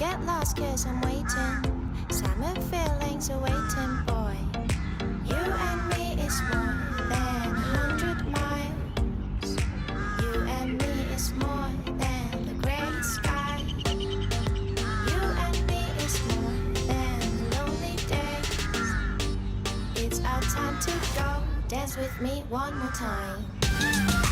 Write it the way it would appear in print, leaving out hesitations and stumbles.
get lost cause I'm waiting. Summer feelings are waiting, boy. You and me is more than 100 miles. You and me is more than the gray sky. You and me is more than lonely days. It's our time to go. Dance with me one more time.